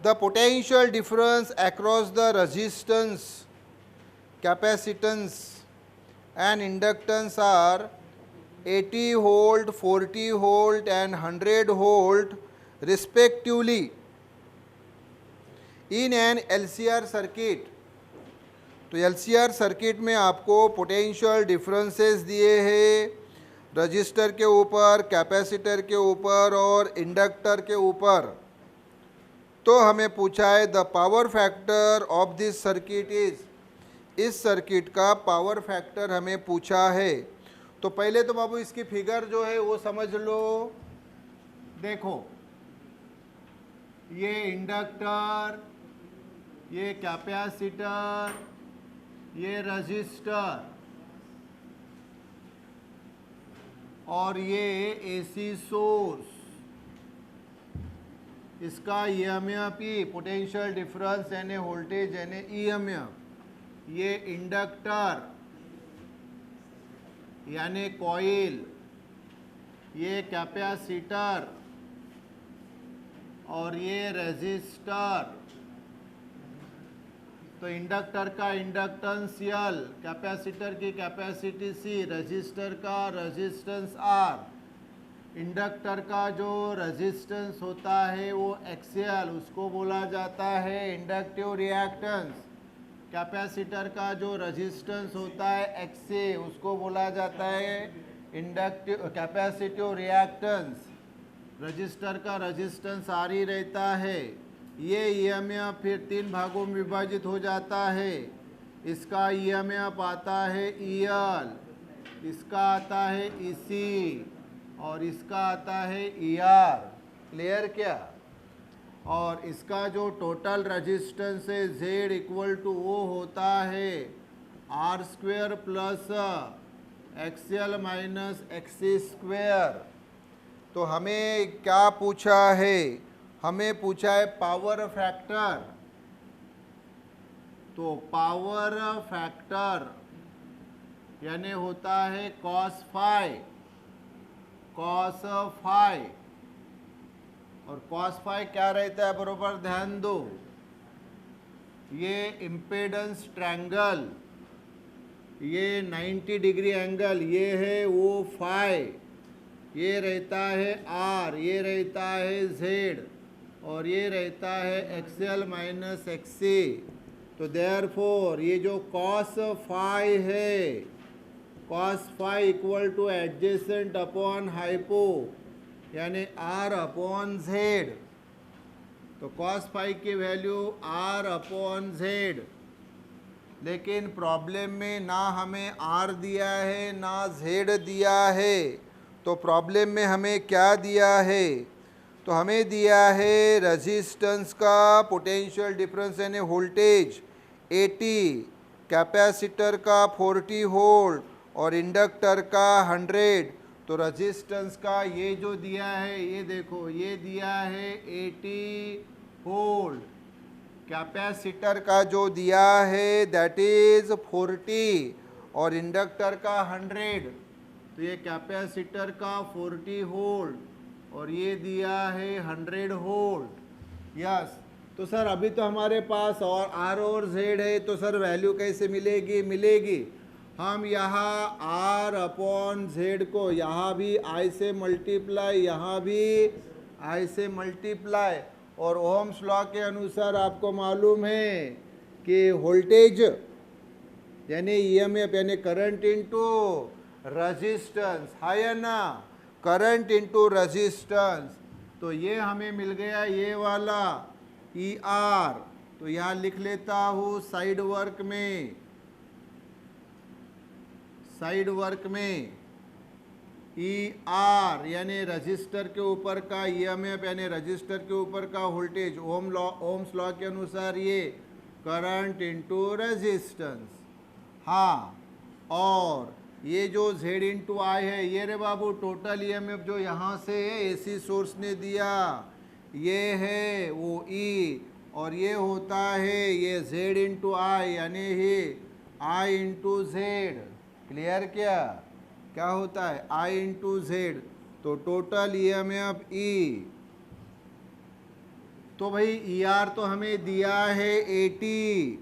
The potential difference across the resistance, capacitance and inductance are 80 volt, 40 volt and 100 volt respectively in an LCR circuit. तो LCR circuit में आपको potential differences दिए हैं register के ऊपर, capacitor के ऊपर और इंडक्टर के ऊपर. तो हमें पूछा है the power factor of this circuit is, इस सर्किट का पावर फैक्टर हमें पूछा है. तो पहले तो बाबू इसकी फिगर जो है वो समझ लो. देखो ये इंडक्टर, ये कैपेसिटर, ये रजिस्टर और ये एसी सोर्स, इसका EMF पोटेंशियल डिफरेंस यानी वोल्टेज यानी EMF. ये इंडक्टर यानी कॉइल, ये कैपेसिटर और ये रेजिस्टर. तो इंडक्टर का इंडक्टेंस L, कैपेसिटर की कैपेसिटी C, रेजिस्टर का रेजिस्टेंस R. इंडक्टर का जो रेजिस्टेंस होता है वो XL, उसको बोला जाता है इंडक्टिव रिएक्टेंस. कैपेसिटर का जो रेजिस्टेंस होता है XC, उसको बोला जाता है इंडक्टिव कैपेसिटिव रिएक्टेंस. रजिस्टर का रेजिस्टेंस R ही रहता है. ये EMF फिर 3 भागों में विभाजित हो जाता है. इसका EMF आता है EL, इसका आता है EC और इसका आता है ER. क्लियर क्या? और इसका जो टोटल रेजिस्टेंस है Z इक्वल टू वो होता है R² plus XL minus XC². तो हमें क्या पूछा है? हमें पूछा है पावर फैक्टर. तो पावर फैक्टर यानी होता है cos phi, cos phi. और cos phi क्या रहता है बरोबर ध्यान दो. ये इम्पेडेंस ट्रायंगल, ये 90 डिग्री एंगल, ये है वो phi. ये रहता है R, ये रहता है Z और ये रहता है XL माइनस XC. तो देयरफॉर ये जो cos phi है, cos phi equal two adjacent upon hypo यानी R अपॉन Z. तो cos phi की वैल्यू R अपॉन Z. लेकिन प्रॉब्लम में ना हमें R दिया है ना Z दिया है. तो प्रॉब्लम में हमें क्या दिया है? तो हमें दिया है रेजिस्टेंस का पोटेंशियल डिफरेंस यानी वोल्टेज 80, कैपेसिटर का 40 वोल्ट और इंडक्टर का 100. तो रेजिस्टेंस का ये जो दिया है ये देखो, ये दिया है 80 वोल्ट. कैपेसिटर का जो दिया है दैट इज 40 और इंडक्टर का 100. तो ये कैपेसिटर का 40 वोल्ट और ये दिया है 100 वोल्ट. यस. तो सर अभी तो हमारे पास और R और Z है, तो सर वैल्यू कैसे मिलेगी? हम यहाँ R अपॉन Z को यहाँ भी I से मल्टीप्लाई, यहाँ भी I से मल्टीप्लाई. और ओम्स लॉ के अनुसार आपको मालूम है कि वोल्टेज यानी EMF यानी करंट इनटू रेजिस्टेंस है ना, करंट इनटू रेजिस्टेंस. तो ये हमें मिल गया ये वाला ER. तो यहाँ लिख लेता हूँ साइड वर्क में, साइड वर्क में ER यानी रजिस्टर के ऊपर का EMF यानी रजिस्टर के ऊपर का वोल्टेज. ओम्स लॉ के अनुसार ये करंट इनटू रेजिस्टेंस. हाँ. और ये जो Z इंटू आई है ये रे बाबू टोटल EMF जो यहाँ से AC सोर्स ने दिया ये है वो E. और ये होता है ये Z इंटू आई यानी ही I इंटू Z. क्लियर क्या? क्या होता है I इंटू Z. तो टोटल EMF E. तो भाई ई आर तो हमें दिया है 80।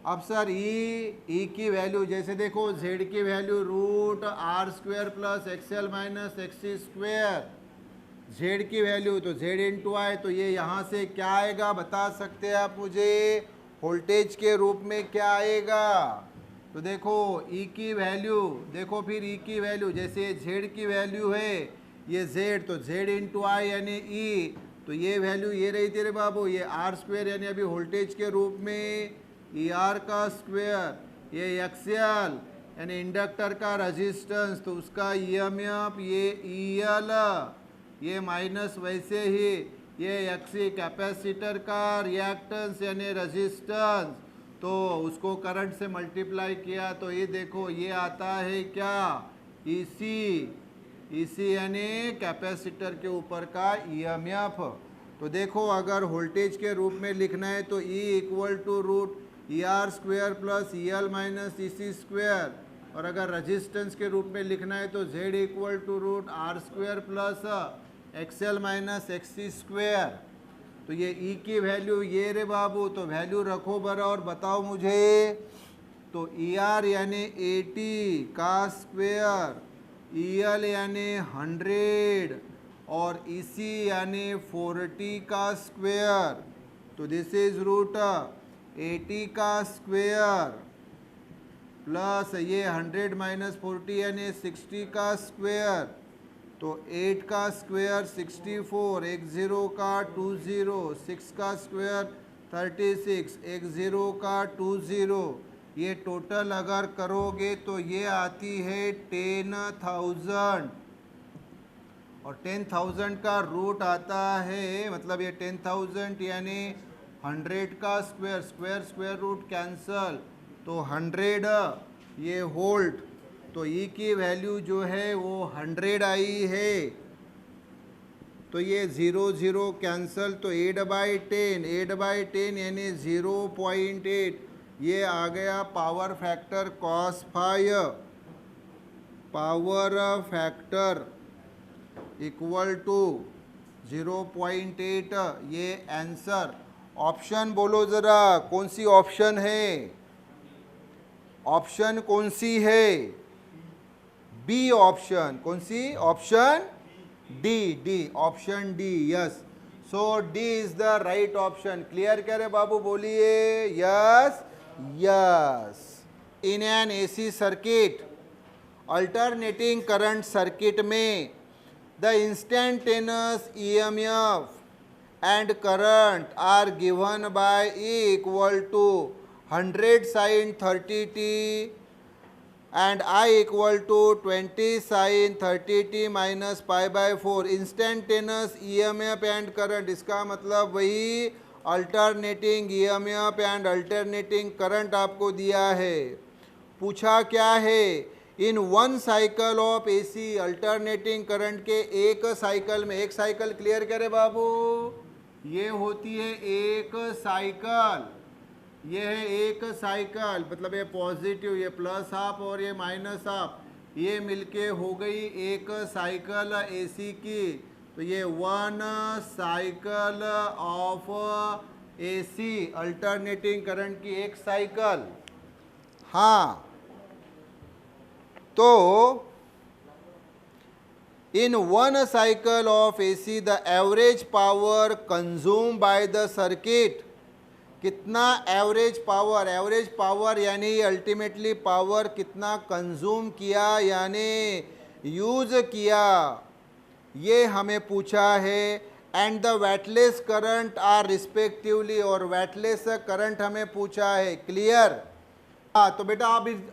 अब सर ई की वैल्यू जैसे देखो जेड की value root R square plus XL minus XC square, Z की वैल्यू तो जेड इंटू आई, तो ये यहाँ से क्या आएगा बता सकते हैं आप मुझे? वोल्टेज के रूप में क्या आएगा? तो देखो ई की वैल्यू, देखो फिर ई की वैल्यू जैसे जेड की वैल्यू है ये जेड, तो जेड इंटू आई यानी ई, तो ये वैल्यू ये रही तेरे बाबू, ये आर स्क्वेयर यानी अभी वोल्टेज के रूप में ई आर का स्क्वेयर, ये एक्सएल यानी इंडक्टर का रेजिस्टेंस तो उसका ईएमएफ, ये ईएल, ये माइनस वैसे ही ये एक्सी कैपेसिटर का रिएक्टेंस यानी रेजिस्टेंस, तो उसको करंट से मल्टीप्लाई किया तो ये देखो ये आता है क्या? इसी इसी यानी कैपेसिटर के ऊपर का ईएमएफ। तो देखो अगर वोल्टेज के रूप में लिखना है तो E equal to root E R square plus E L minus E C square, और अगर रेजिस्टेंस के रूप में लिखना है तो Z equal to root R square plus XL minus XC square. तो ये E की वैल्यू ये रे बाबू, तो वैल्यू रखो बरा और बताओ मुझे। तो ई आर यानी 80 का स्क्वेयर, ई एल यानी 100 और ई सी यानी 40 का स्क्वेयर, तो दिस इज रूट 80 का स्क्वेयर प्लस ये 100 माइनस 40 यानी 60 का स्क्वेयर, तो 8 का स्क्वेयर 64, एक 0 का 20, 6 का स्क्वेयर 36, एक 0 का 20, ये टोटल अगर करोगे तो ये आती है 10,000, और 10,000 का रूट आता है, मतलब ये 10,000 यानी 100 का square, square square root cancel, तो 100 ये वोल्ट, तो ई की वैल्यू जो है वो 100 आई है, तो ये 0 0 कैंसल, तो 8/10 यानी 0.8, ये आ गया power factor cos phi, power factor equal to 0.8, ये आंसर। ऑप्शन बोलो ज़रा कौन सी ऑप्शन है? ऑप्शन कौन सी है? बी ऑप्शन, कौन सी option? D option D, yes. So D is the right option. Clear करे बाबू, बोलिए yes yes. In an AC circuit, alternating current circuit में the instantaneous EMF and current are given by E equal to 100 sin 30t and I equal to 20 sin 30t minus pi by 4। Instantaneous EMF and current, इसका मतलब वही alternating EMF and alternating current आपको दिया है। पूछा क्या है? In one cycle of AC alternating current के एक साइकिल में, एक साइकिल क्लियर करे बाबू, ये होती है एक साइकिल, ये है एक साइकिल, मतलब ये पॉजिटिव, ये प्लस हाफ और ये माइनस हाफ, ये मिलके हो गई एक साइकिल एसी की, तो ये one cycle of AC alternating current की एक साइकिल। हाँ, तो in one cycle of AC the average power consumed by the circuit, कितना एवरेज पावर यानी अल्टीमेटली पावर कितना कंज्यूम किया यानी यूज किया, ये हमें पूछा है। And the wattless current are respectively, और वेटलेस करंट हमें पूछा है। क्लियर? हाँ, तो बेटा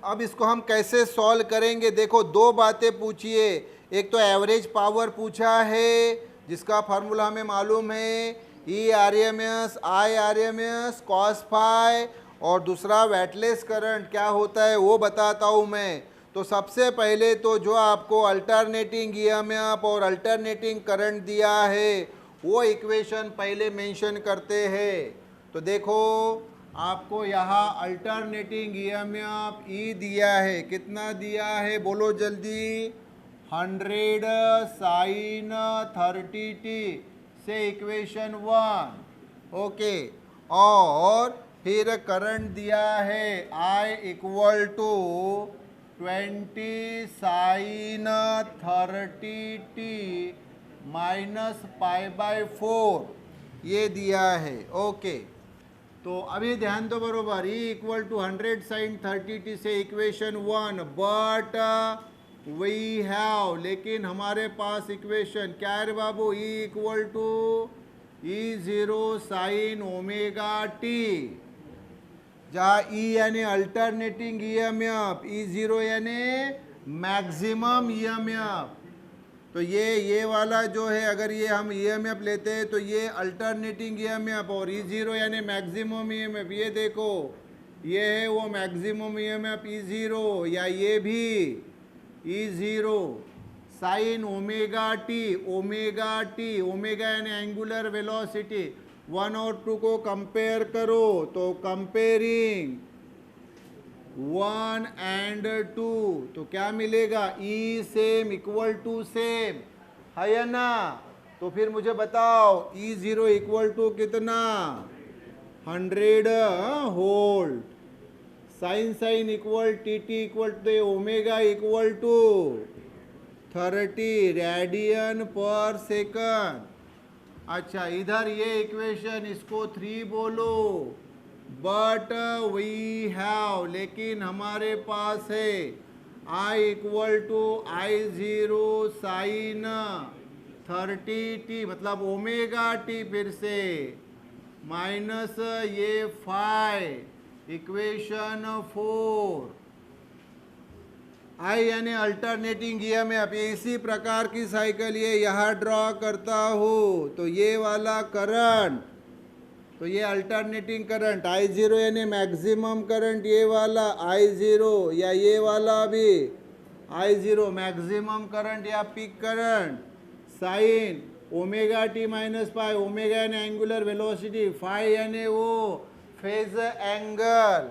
अब इसको हम कैसे सॉल्व करेंगे? देखो दो बातें पूछिए, एक तो एवरेज पावर पूछा है जिसका फार्मूला हमें मालूम है E R M S I R M S cos phi, और दूसरा वेटलेस करंट क्या होता है वो बताता हूँ मैं। तो सबसे पहले तो जो आपको अल्टरनेटिंग ईएमएफ और अल्टरनेटिंग करंट दिया है वो इक्वेशन पहले मेंशन करते हैं। तो देखो आपको यहाँ अल्टरनेटिंग ईएमएफ ई दिया है, कितना दिया है बोलो जल्दी? 100 sin 30t से इक्वेशन 1। ओके, और फिर करंट दिया है I equal to 20 sine 30t minus π/4 ये दिया है। ओके, तो अभी ध्यान दो बरोबर, E equal to 100 sign 30t से इक्वेशन 1, बट वी हैव, लेकिन हमारे पास इक्वेशन क्या है रे बाबू, E equal to E0 sine omega T, जहाँ E यानी अल्टरनेटिंग ईएमएफ, E0 यानी मैक्सिमम ईएमएफ। तो ये वाला जो है, अगर ये हम ईएमएफ लेते हैं तो ये अल्टरनेटिंग ईएमएफ, और E0 यानी मैक्सिमम ईएमएफ। ये देखो, ये है वो मैक्सिमम ईएमएफ E0, या ये भी E0 sine omega T, omega यानी एंगुलर वेलोसिटी। 1 और 2 को कंपेयर करो, तो कंपेयरिंग 1 एंड 2 तो क्या मिलेगा, E same equal to same है ना। तो फिर मुझे बताओ E0 इक्वल टू कितना, 100 volt, sine equal T equal to omega equal to 30 radian पर सेकंड। अच्छा, इधर ये इक्वेशन, इसको 3 बोलो, बट वी हैव, लेकिन हमारे पास है I equal to I0 sign 30t, मतलब ओमेगा टी, फिर से माइनस ये 5, इक्वेशन 4। I यानी अल्टरनेटिंग ईएमएफ, इसी प्रकार की साइकिल ये यहाँ ड्रॉ करता हूँ। तो ये वाला करंट, तो ये अल्टरनेटिंग करंट I0 यानी मैक्सिमम करंट, ये वाला I0, या ये वाला भी I0 मैक्सिमम करंट या peak current, sign omega T minus pi, omega यानी एंगुलर वेलोसिटी, फाई यानी वो फेज एंगल।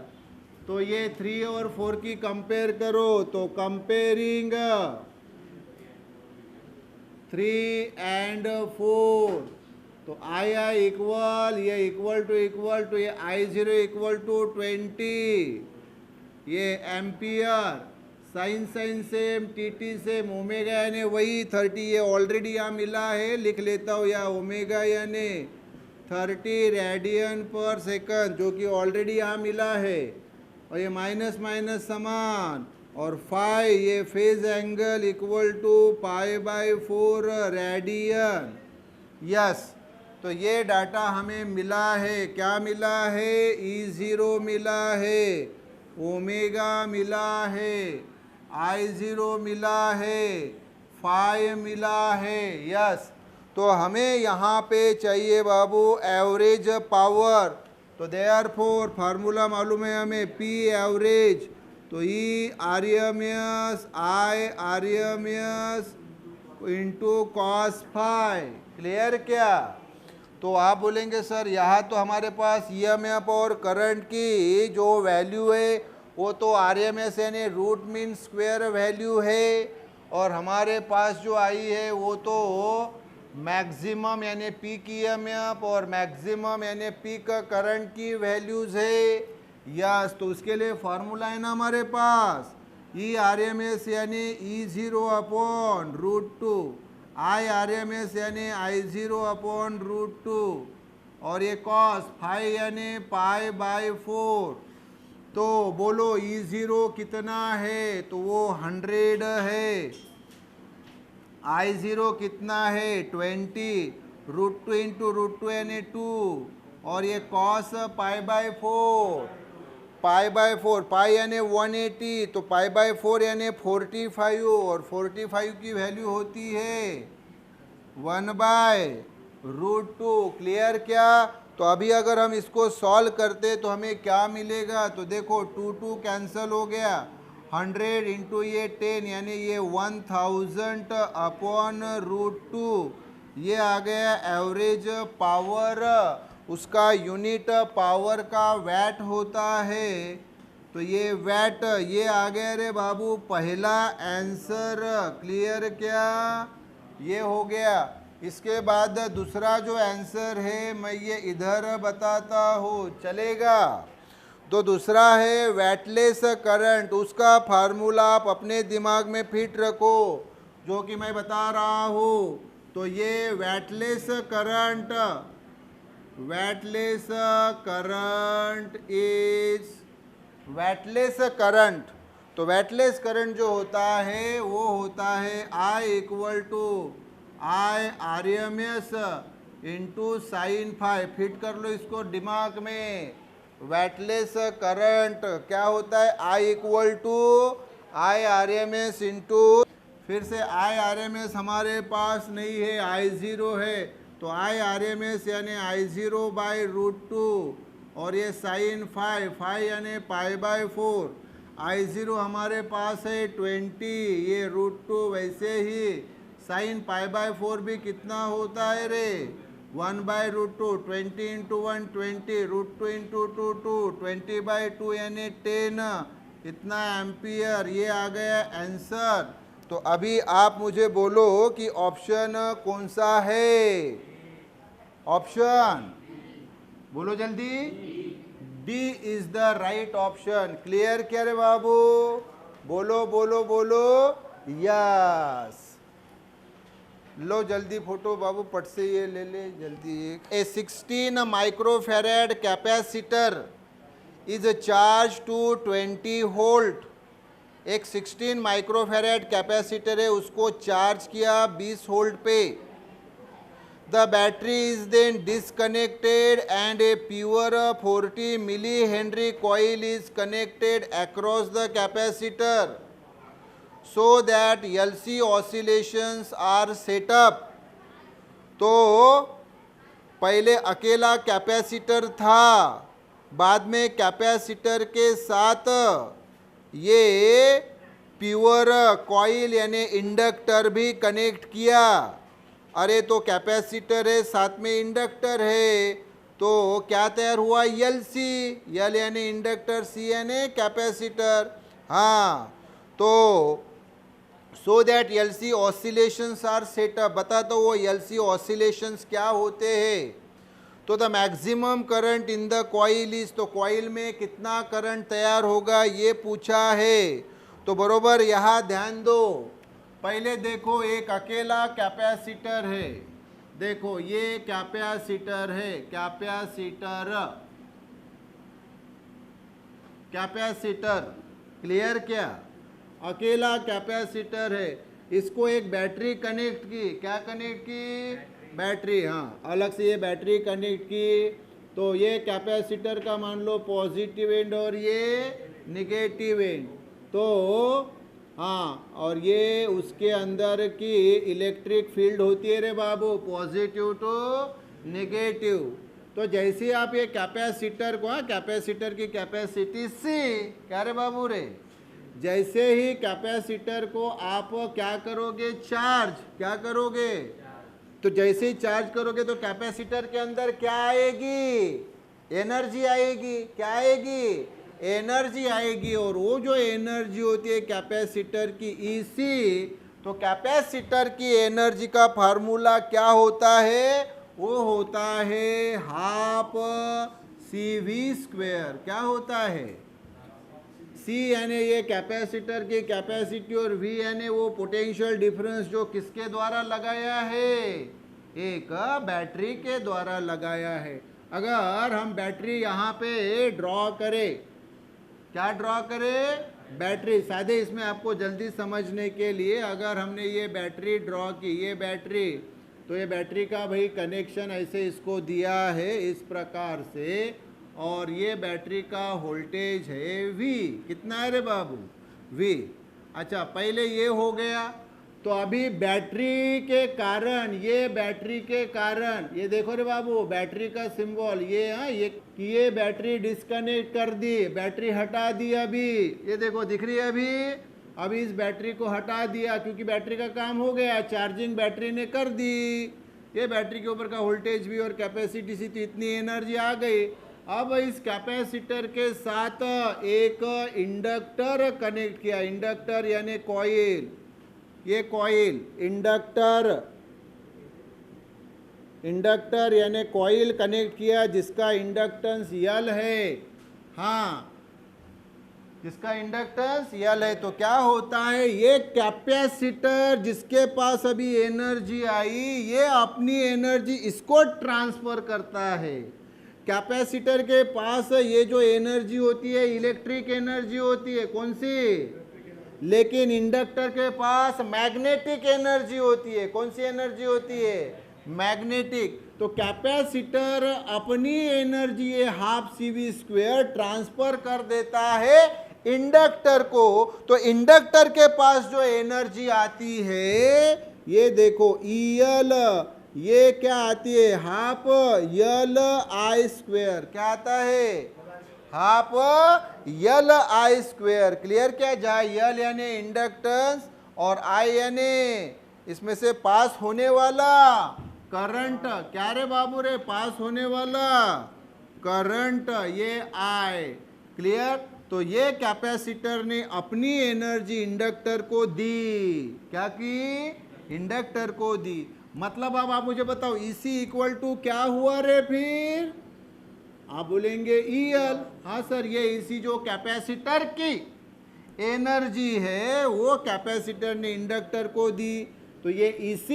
तो ये 3 और 4 की कंपेयर करो, तो कंपेयरिंग 3 एंड 4, तो I इक्वल, ये इक्वल टू ये I0 इक्वल टू 20, ये ampere, sine same, T same, omega यानी वही 30, ये ऑलरेडी यहाँ मिला है, लिख लेता हूँ, या ओमेगा यानी 30 रेडियन पर सेकंड, जो कि ऑलरेडी यहाँ मिला है, और ये माइनस माइनस समान, और फाई ये phase angle equal to π/4 radian. Yes, तो ये डाटा हमें मिला है, क्या मिला है, E0 मिला है, ओमेगा मिला है, I0 मिला है, फाई मिला है। यस, तो हमें यहाँ पे चाहिए बाबू एवरेज पावर। तो देयरफॉर फार्मूला मालूम है हमें, P एवरेज, तो E RMS I RMS into cos phi. Clear क्या? तो आप बोलेंगे सर यहाँ तो हमारे पास ईएमएफ और करंट की जो वैल्यू है वो तो RMS यानी रूट मीन स्क्वायर वैल्यू है, और हमारे पास जो आई है वो तो मैक्सिमम यानी पीक ईएमएफ और मैक्सिमम यानी पीक करंट की वैल्यूज़ है। यस, तो उसके लिए फार्मूला है ना हमारे पास, E RMS यानी E0 अपॉन √2, I RMS यानी I0 अपॉन √2, और ये कॉस फाई यानी π/4। तो बोलो E0 कितना है, तो वो 100 है, I0 कितना है 20, √2 इंटू √2 यानी 2, और ये कॉस π/4, पाई यानी 180, तो π/4 यानी 45, और 45 की वैल्यू होती है 1/√2। क्लियर क्या? तो अभी अगर हम इसको सॉल्व करते तो हमें क्या मिलेगा, तो देखो 2 कैंसिल हो गया, 100 इंटू ये 10 यानी ये 1000 अपॉन √2, ये आ गया एवरेज पावर। उसका यूनिट पावर का वैट होता है, तो ये वैट ये आ गया रे बाबू पहला आंसर। क्लियर क्या? ये हो गया। इसके बाद दूसरा जो आंसर है मैं ये इधर बताता हूँ, चलेगा? तो दूसरा है वेटलेस करंट, उसका फार्मूला आप अपने दिमाग में फिट रखो जो कि मैं बता रहा हूँ। तो ये wattless current is wattless current. तो वेटलेस करंट जो होता है वो होता है I equal to I/RMS into sine phi. Fit कर लो इसको दिमाग में। वेटलेस करंट क्या होता है? I equal to I/RMS into, फिर से I/RMS हमारे पास नहीं है, I0 है, तो I/RMS यानी I0/√2 और ये साइन फाई यानी π/4। I0 हमारे पास है 20, ये √2, वैसे ही साइन π/4 भी कितना होता है रे? 1/√2, 20 इंटू 1 20, √2 इंटू 2 2, 20/2 यानी 10, इतना एम्पियर। ये आ गया आंसर। तो अभी आप मुझे बोलो कि ऑप्शन कौन सा है? ऑप्शन बोलो जल्दी। D is the right option. Clear क्या रे बाबू? बोलो बोलो बोलो यस। लो जल्दी फोटो बाबू, पट से ये ले ले जल्दी। A 16 microfarad capacitor is charge to 20 volt. एक 16 माइक्रोफेरेड कैपेसिटर है, उसको चार्ज किया 20 वोल्ट पे। The battery is then disconnected and a pure 40 milli henry coil is connected across the capacitor so that LC oscillations are set up। तो पहले अकेला capacitor था, बाद में कैपेसिटर के साथ ये प्योर कॉइल यानी इंडक्टर भी कनेक्ट किया। अरे तो कैपेसिटर है, साथ में इंडक्टर है, तो क्या तैयार हुआ? LC। यल यानी इंडक्टर, C यानी कैपेसिटर। हाँ, तो so that LC oscillations are set up. बता तो वो LC ऑसिलेशंस क्या होते हैं? तो the maximum current in the coil is, तो कॉइल में कितना करंट तैयार होगा ये पूछा है। तो बरोबर यहाँ ध्यान दो। पहले देखो एक अकेला कैपेसिटर है, देखो ये कैपेसिटर है, कैपेसिटर क्लियर क्या? अकेला कैपेसिटर है, इसको एक बैटरी कनेक्ट की। क्या कनेक्ट की? बैटरी। हाँ, अलग से ये बैटरी कनेक्ट की। तो ये कैपेसिटर का मान लो पॉजिटिव एंड और ये निगेटिव एंड। तो हाँ, और ये उसके अंदर की इलेक्ट्रिक फील्ड होती है रे बाबू, पॉजिटिव टू निगेटिव। तो जैसे ही आप ये कैपेसिटर को, हाँ कैपेसिटर की कैपेसिटी C, क्या रे बाबू रे? जैसे ही कैपेसिटर को आप क्या करोगे? चार्ज। क्या करोगे? तो जैसे ही चार्ज करोगे तो कैपेसिटर के अंदर क्या आएगी? एनर्जी आएगी। क्या आएगी? एनर्जी आएगी। और वो जो एनर्जी होती है कैपेसिटर की EC, तो कैपेसिटर की एनर्जी का फार्मूला क्या होता है? वो होता है हाफ CV²। क्या होता है? C यानी ये कैपेसिटर की कैपेसिटी और V यानी वो पोटेंशियल डिफरेंस जो किसके द्वारा लगाया है? एक बैटरी के द्वारा लगाया है। अगर हम बैटरी यहाँ पे ड्रॉ करें, क्या ड्रॉ करें? बैटरी। सादे इसमें आपको जल्दी समझने के लिए अगर हमने ये बैटरी ड्रॉ की, ये बैटरी, तो ये बैटरी का भाई कनेक्शन ऐसे इसको दिया है इस प्रकार से, और ये बैटरी का वोल्टेज है V। कितना है रे बाबू? V। अच्छा, पहले ये हो गया। तो अभी बैटरी के कारण, ये बैटरी के कारण, ये देखो रे बाबू बैटरी का सिंबल, ये हाँ ये बैटरी डिस्कनेक्ट कर दी, बैटरी हटा दी। अभी ये देखो दिख रही है अभी इस बैटरी को हटा दिया क्योंकि बैटरी का काम हो गया, चार्जिंग बैटरी ने कर दी। ये बैटरी के ऊपर का वोल्टेज भी और कैपेसिटी से तो इतनी एनर्जी आ गई। अब इस कैपेसिटर के साथ एक इंडक्टर कनेक्ट किया। इंडक्टर यानी कॉइल, ये कॉइल इंडक्टर, इंडक्टर यानी कॉइल कनेक्ट किया जिसका इंडक्टेंस यल है, हाँ जिसका इंडक्टेंस यल है, तो क्या होता है, ये कैपेसिटर जिसके पास अभी एनर्जी आई, ये अपनी एनर्जी इसको ट्रांसफर करता है। कैपेसिटर के पास ये जो एनर्जी होती है इलेक्ट्रिक एनर्जी होती है, कौन सी, लेकिन इंडक्टर के पास मैग्नेटिक एनर्जी होती है। कौन सी एनर्जी होती है, मैग्नेटिक। तो कैपेसिटर अपनी एनर्जी ये हाफ CV स्क्वायर ट्रांसफर कर देता है इंडक्टर को। तो इंडक्टर के पास जो एनर्जी आती है, ये देखो EL, ये क्या आती है, हाफ LI स्क्वायर। क्या आता है, हाफ LI स्क्वायर। क्लियर क्या, जहाँ L यानी इंडक्टेंस और I यानी इसमें से पास होने वाला करंट। क्या रे बाबू रे, पास होने वाला करंट, ये I। क्लियर। तो ये कैपेसिटर ने अपनी एनर्जी इंडक्टर को दी। क्या की, इंडक्टर को दी। मतलब अब आप मुझे बताओ EC इक्वल टू क्या हुआ रे, फिर आप बोलेंगे EL। हाँ सर, ये EC जो कैपेसिटर की एनर्जी है वो कैपेसिटर ने इंडक्टर को दी, तो ये EC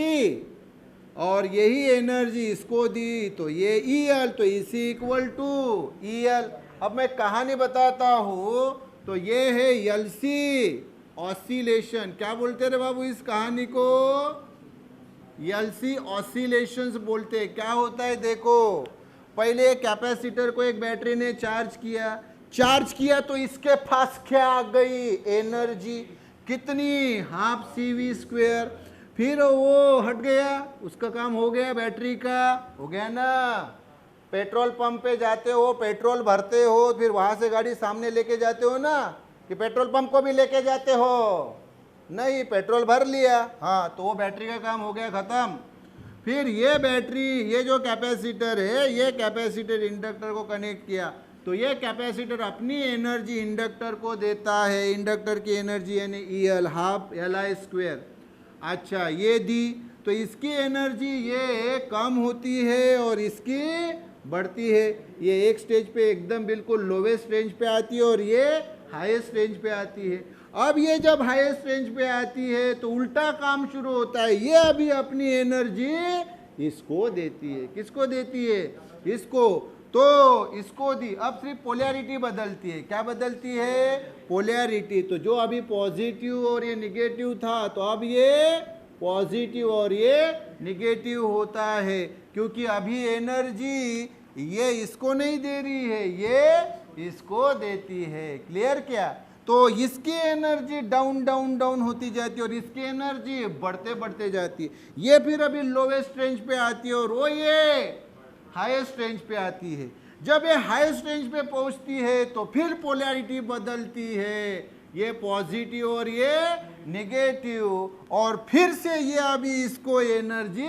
और यही एनर्जी इसको दी, तो ये EL। तो EC इक्वल टू EL। अब मैं कहानी बताता हूँ, तो ये है LC ऑसिलेशन। क्या बोलते रे बाबू इस कहानी को, LC ऑसिलेशंस बोलते हैं। क्या होता है देखो, पहले कैपेसिटर को एक बैटरी ने चार्ज किया तो इसके पास क्या आ गई, एनर्जी। कितनी, हाफ CV स्क्वायर। फिर वो हट गया, उसका काम हो गया, बैटरी का हो गया ना। पेट्रोल पंप पे जाते हो, पेट्रोल भरते हो, फिर वहां से गाड़ी सामने लेके जाते हो ना, कि पेट्रोल पंप को भी लेके जाते हो, नहीं, पेट्रोल भर लिया, हाँ, तो वो बैटरी का काम हो गया खत्म। फिर ये बैटरी, ये जो कैपेसिटर है, ये कैपेसिटर इंडक्टर को कनेक्ट किया, तो ये कैपेसिटर अपनी एनर्जी इंडक्टर को देता है। इंडक्टर की एनर्जी यानी EL, हाफ LI स्क्वायर। अच्छा, ये दी, तो इसकी एनर्जी ये कम होती है और इसकी बढ़ती है। ये एक स्टेज पे एकदम बिल्कुल लोवेस्ट रेंज पे आती है और ये हाईएस्ट रेंज पे आती है। अब ये जब हाईएस्ट रेंज पे आती है तो उल्टा काम शुरू होता है, ये अभी अपनी एनर्जी इसको देती है। किसको देती है, इसको। तो इसको दी, अब सिर्फ पोलैरिटी बदलती है। क्या बदलती है, पोलैरिटी। तो जो अभी पॉजिटिव और ये निगेटिव था, तो अब ये पॉजिटिव और ये निगेटिव होता है, क्योंकि अभी एनर्जी ये इसको नहीं दे रही है, ये इसको देती है। क्लियर क्या। तो इसकी एनर्जी डाउन डाउन डाउन होती जाती है और इसकी एनर्जी बढ़ते बढ़ते जाती है। ये फिर अभी लोवेस्ट रेंज पे आती है और वो ये हाईएस्ट रेंज पे आती है। जब ये हाईएस्ट रेंज पे पहुंचती है तो फिर पोलैरिटी बदलती है, ये पॉजिटिव और ये नेगेटिव, और फिर से ये अभी इसको एनर्जी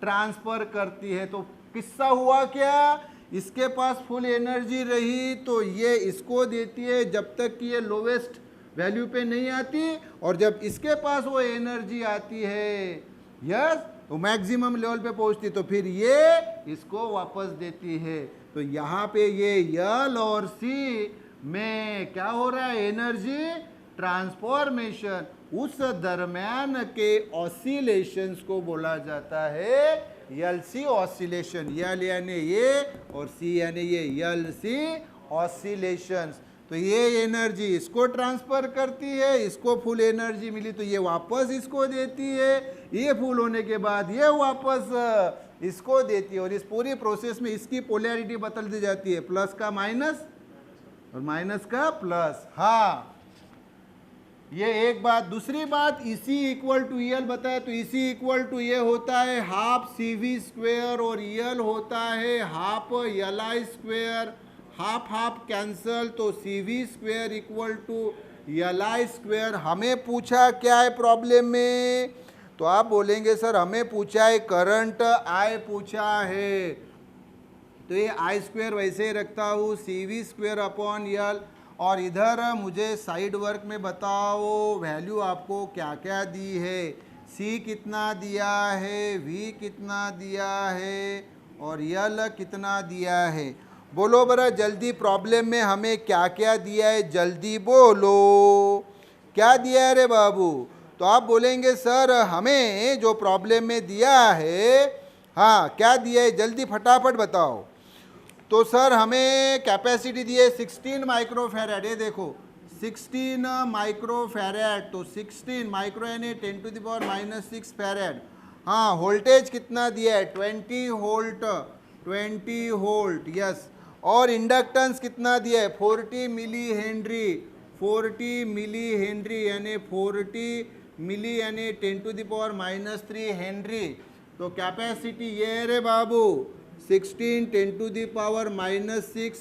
ट्रांसफर करती है। तो किस्सा हुआ क्या, इसके पास फुल एनर्जी रही तो ये इसको देती है जब तक कि ये लोवेस्ट वैल्यू पे नहीं आती, और जब इसके पास वो एनर्जी आती है, यस, तो मैक्सिमम लेवल पे पहुंचती, तो फिर ये इसको वापस देती है। तो यहाँ पे ये L और C में क्या हो रहा है, एनर्जी ट्रांसफॉर्मेशन। उस दरम्यान के ऑसिलेशंस को बोला जाता है LC ऑसिलेशन। L यानी ये और C यानी ये, LC ऑसिलेशंस। तो ये एनर्जी इसको ट्रांसफर करती है, इसको फुल एनर्जी मिली तो ये वापस इसको देती है, ये फुल होने के बाद ये वापस इसको देती है, और इस पूरी प्रोसेस में इसकी पोलैरिटी बदलती जाती है, प्लस का माइनस और माइनस का प्लस। हाँ, ये एक बात। दूसरी बात, EC इक्वल टू EL बताया, तो EC इक्वल टू ये होता है हाफ CV स्क्वेयर और EL होता है half LI square. Half half cancel, तो CV square equal to LI square. हमें पूछा क्या है प्रॉब्लम में, तो आप बोलेंगे सर हमें पूछा है करंट I पूछा है, तो ये I स्क्वेयर वैसे ही रखता हूँ, CV स्क्वेयर अपॉन L। और इधर मुझे साइड वर्क में बताओ वैल्यू आपको क्या क्या दी है। सी कितना दिया है, वी कितना दिया है और यल कितना दिया है। बोलो बरा जल्दी, प्रॉब्लम में हमें क्या क्या दिया है, जल्दी बोलो क्या दिया है रे बाबू। तो आप बोलेंगे सर हमें जो प्रॉब्लम में दिया है, हाँ क्या दिया है, जल्दी फटाफट बताओ। तो सर हमें कैपेसिटी दी है 16 माइक्रोफेरेड, ये देखो 16 माइक्रोफेरेड, तो 16 माइक्रो यानी 10⁻⁻6 फेरेड। हाँ, वोल्टेज कितना दिया है 20 वोल्ट, 20 वोल्ट, यस। और इंडक्टेंस कितना दिया है 40 मिली हेनरी, 40 मिली हेनरी यानी 40 मिली यानी 10⁻³ हेनरी। तो कैपेसिटी ये है रे बाबू 16 10⁻⁻6,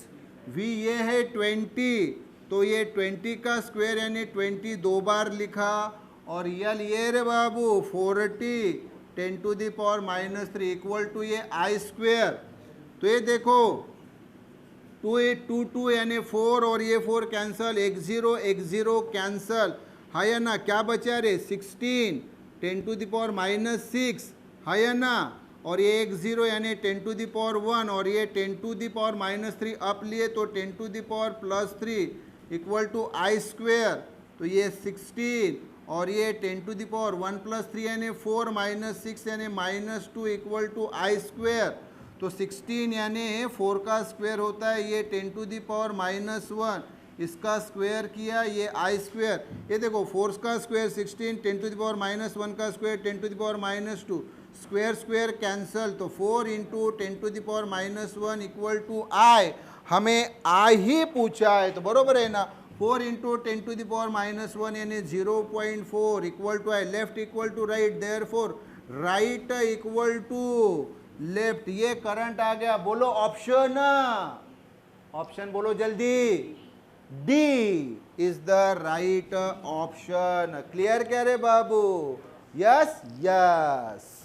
वी ये है 20, तो ये 20 का स्क्वायर यानी 20 दो बार लिखा, और यल ये रे बाबू 40 10⁻³ इक्वल टू ये आई स्क्वेयर। तो ये देखो 2 यानी 4 और ये 4 कैंसल, 1 0 कैंसल, है ना, क्या बचा रे 16 10⁻⁻6, है ना, और ये 1 0 यानी 10⁻1 और ये 10⁻³ अप लिए तो 10⁻+3 इक्वल टू आई स्क्वेयर। तो ये 16 और ये 10⁻1+3 यानी 4 -6 यानी -2 इक्वल टू आई स्क्वेयर। तो 16 यानी 4 का स्क्वायर होता है ये 10⁻⁻1, इसका स्क्वायर किया ये आई स्क्वेयर। ये देखो 4 का स्क्वायर 16, 10⁻⁻1 का स्क्वायर 10⁻⁻2, स्क्वायर स्क्वायर कैंसल, तो 4 × 10⁻⁻1 इक्वल टू आई। हमें आई ही पूछा है तो बरोबर है ना, 4 × 10⁻⁻1 यानी 0.4 equal to I, left equal to right, therefore right equal to left. ये करंट आ गया। बोलो ऑप्शन, ऑप्शन बोलो जल्दी, D is the right option. Clear क्या रे बाबू, यस यस।